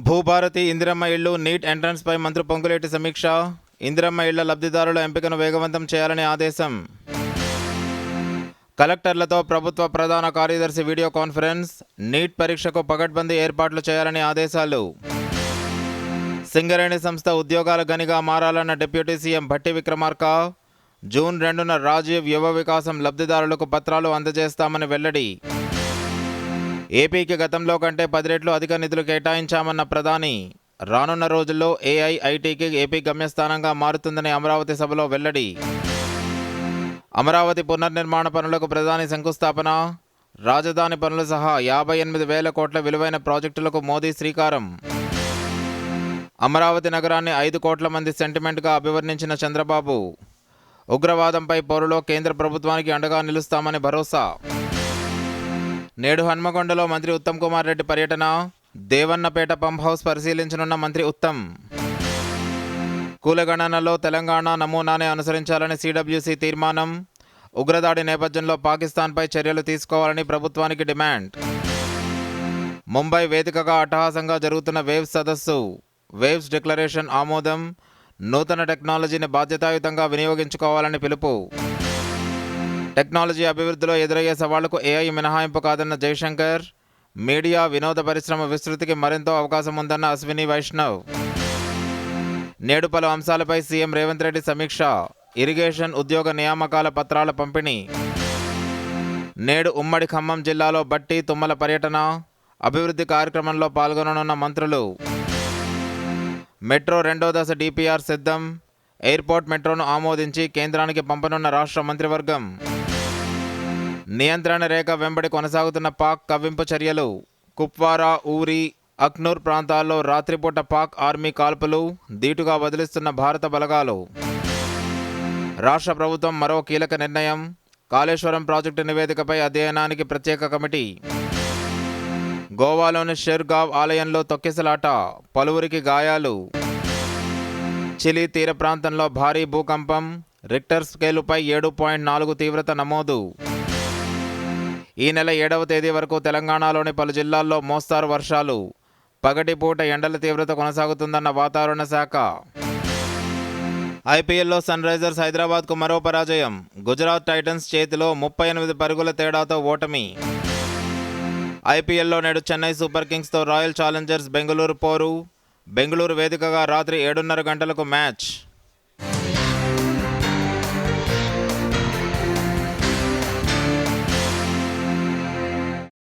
భూభారతి ఇందిరమ్మ ఇళ్లు నీట్ ఎంట్రన్స్పై మంత్రి పొంగులేటి సమీక్ష. ఇందిరమ్మ ఇళ్ల లబ్ధిదారుల ఎంపికను వేగవంతం చేయాలని ఆదేశం. కలెక్టర్లతో ప్రభుత్వ ప్రధాన కార్యదర్శి వీడియో కాన్ఫరెన్స్. నీట్ పరీక్షకు పకడ్బందీ ఏర్పాట్లు చేయాలని ఆదేశాలు. సింగరేణి సంస్థ ఉద్యోగాల గనిగా మారాలన్న deputy CM Bhatti Vikramarka. June 2న రాజీవ్ యువ వికాసం లబ్ధిదారులకు పత్రాలు అందజేస్తామని వెల్లడి. ఏపీకి గతంలో కంటే 10 రెట్లు అధిక నిధులు కేటాయించామన్న ప్రధాని. రానున్న రోజుల్లో ఏఐఐటీకి ఏపీ గమ్యస్థానంగా మారుతుందని అమరావతి సభలో వెల్లడి. అమరావతి పునర్నిర్మాణ పనులకు ప్రధాని శంకుస్థాపన. రాజధాని పనులు సహా 58,000 కోట్ల విలువైన ప్రాజెక్టులకు మోదీ శ్రీకారం. అమరావతి నగరాన్ని 5 కోట్ల మంది సెంటిమెంట్గా అభివర్ణించిన చంద్రబాబు. ఉగ్రవాదంపై పోరులో కేంద్ర ప్రభుత్వానికి అండగా నిలుస్తామని భరోసా. నేడు హన్మకొండలో మంత్రి ఉత్తమ్ కుమార్ రెడ్డి పర్యటన. దేవన్నపేట పంప్ హౌస్ పరిశీలించనున్న మంత్రి ఉత్తమ్. కులగణనలో తెలంగాణ నమూనానే అనుసరించాలని సిడబ్ల్యూసీ తీర్మానం. ఉగ్రదాడి నేపథ్యంలో పాకిస్తాన్పై చర్యలు తీసుకోవాలని ప్రభుత్వానికి డిమాండ్. ముంబై వేదికగా అట్టహాసంగా జరుగుతున్న వేవ్స్ సదస్సు. వేవ్స్ డిక్లరేషన్ ఆమోదం. నూతన టెక్నాలజీని బాధ్యతాయుతంగా వినియోగించుకోవాలని పిలుపు. టెక్నాలజీ అభివృద్ధిలో ఎదురయ్యే సవాళ్లకు ఏఐ మినహాయింపు కాదన్న జైశంకర్. మీడియా వినోద పరిశ్రమ విస్తృతికి మరింత అవకాశం ఉందన్న అశ్విని వైష్ణవ్. నేడు పలు అంశాలపై సీఎం రేవంత్ రెడ్డి సమీక్ష. ఇరిగేషన్ ఉద్యోగ నియామకాల పత్రాల పంపిణీ. నేడు ఉమ్మడి ఖమ్మం జిల్లాలో బట్టి తుమ్మల పర్యటన. అభివృద్ధి కార్యక్రమంలో పాల్గొననున్న మంత్రులు. మెట్రో 2వ దశ డిపిఆర్ సిద్ధం. ఎయిర్పోర్ట్ మెట్రోను ఆమోదించి కేంద్రానికి పంపనున్న రాష్ట్ర మంత్రివర్గం. నియంత్రణ రేఖ వెంబడి కొనసాగుతున్న పాక్ కవ్వింపు చర్యలు. కుప్వారా, ఊరి, అఖ్నూర్ ప్రాంతాల్లో రాత్రిపూట పాక్ ఆర్మీ కాల్పులు. ధీటుగా వదిలిస్తున్న భారత బలగాలు. రాష్ట్ర ప్రభుత్వం మరో కీలక నిర్ణయం. కాళేశ్వరం ప్రాజెక్టు నివేదికపై అధ్యయనానికి ప్రత్యేక కమిటీ. గోవాలోని షెర్గావ్ ఆలయంలో తొక్కిసలాట. పలువురికి గాయాలు. చిలీ తీర ప్రాంతంలో భారీ భూకంపం. రిక్టర్ స్కేలుపై 7.4 తీవ్రత నమోదు. ఈ నెల 7వ తేదీ వరకు తెలంగాణలోని పలు జిల్లాల్లో మోస్తారు వర్షాలు. పగటిపూట ఎండల తీవ్రత కొనసాగుతుందన్న వాతావరణ శాఖ. ఐపీఎల్లో సన్ రైజర్స్ హైదరాబాద్కు మరో పరాజయం. గుజరాత్ టైటన్స్ చేతిలో 38 పరుగుల తేడాతో ఓటమి. ఐపీఎల్లో నేడు చెన్నై సూపర్ కింగ్స్తో రాయల్ ఛాలెంజర్స్ బెంగళూరు పోరు. బెంగళూరు వేదికగా రాత్రి 7:30 గంటలకు మ్యాచ్.